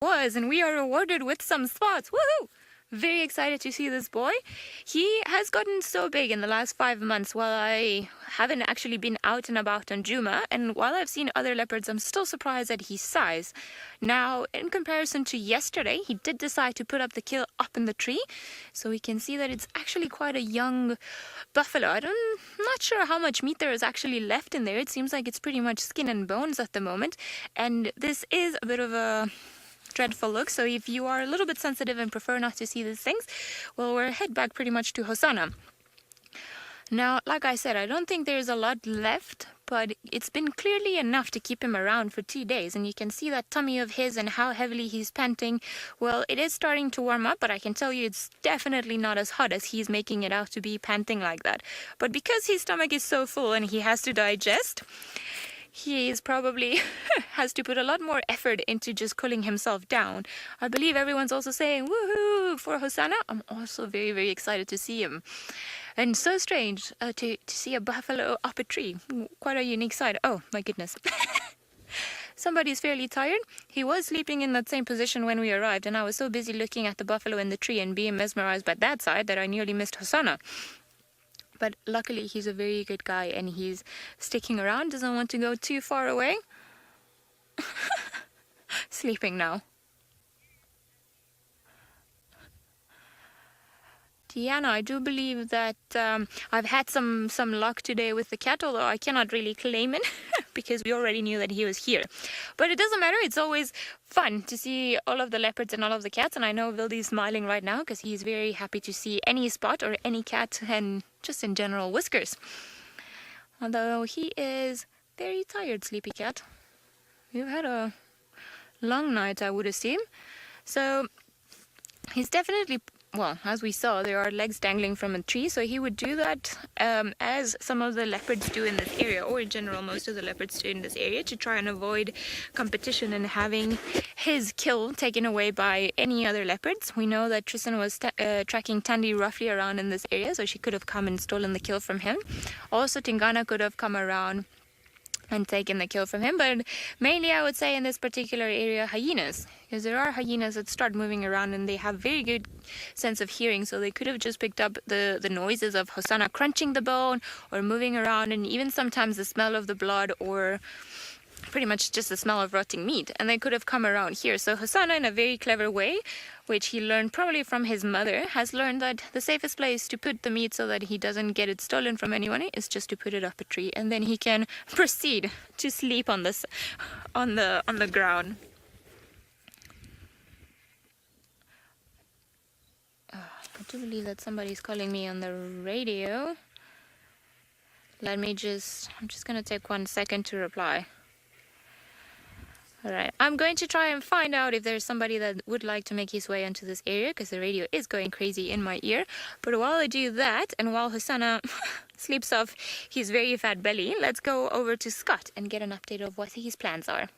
was, and we are rewarded with some spots. Woohoo! Very excited to see this boy. He has gotten so big in the last 5 months while I haven't actually been out and about on Juma, and while I've seen other leopards, I'm still surprised at his size. Now, in comparison to yesterday, he did decide to put up the kill up in the tree, so we can see that it's actually quite a young buffalo. I'm not sure how much meat there is actually left in there. It seems like it's pretty much skin and bones at the moment, and this is a bit of a dreadful look, so if you are a little bit sensitive and prefer not to see these things, well, we'll head back pretty much to Hosana. Now, like I said, I don't think there's a lot left, but it's been clearly enough to keep him around for 2 days, and you can see that tummy of his and how heavily he's panting. Well, it is starting to warm up, but I can tell you it's definitely not as hot as he's making it out to be, panting like that. But because his stomach is so full and he has to digest, he is probably has to put a lot more effort into just cooling himself down. I believe everyone's also saying woohoo for Hosana. I'm also very, very excited to see him. And so strange to see a buffalo up a tree. Quite a unique sight. Oh my goodness. Somebody's fairly tired. He was sleeping in that same position when we arrived, and I was so busy looking at the buffalo in the tree and being mesmerized by that side that I nearly missed Hosana. But luckily, he's a very good guy, and he's sticking around, doesn't want to go too far away. Sleeping now. Diana, I do believe that I've had some luck today with the cat, although I cannot really claim it because we already knew that he was here. But it doesn't matter. It's always fun to see all of the leopards and all of the cats, and I know Vildy's smiling right now because he's very happy to see any spot or any cat, and just in general whiskers. Although he is very tired, sleepy cat. We've had a long night, I would assume. So he's definitely, well, as we saw, there are legs dangling from a tree, so he would do that as some of the leopards do in this area, or in general most of the leopards do in this area, to try and avoid competition and having his kill taken away by any other leopards. We know that Tristan was tracking Tandy roughly around in this area, so she could have come and stolen the kill from him. Also, Tingana could have come around and taken the kill from him, but mainly I would say in this particular area, hyenas, because there are hyenas that start moving around and they have very good sense of hearing, so they could have just picked up the noises of Hosana crunching the bone or moving around, and even sometimes the smell of the blood, or pretty much just the smell of rotting meat, and they could have come around here. So Hosana, in a very clever way, which he learned probably from his mother, has learned that the safest place to put the meat so that he doesn't get it stolen from anyone is just to put it up a tree, and then he can proceed to sleep on this on the ground. I do believe that somebody's calling me on the radio. I'm just gonna take 1 second to reply. Alright, I'm going to try and find out if there's somebody that would like to make his way into this area, because the radio is going crazy in my ear. But while I do that, and while Hosana sleeps off his very fat belly, let's go over to Scott and get an update of what his plans are.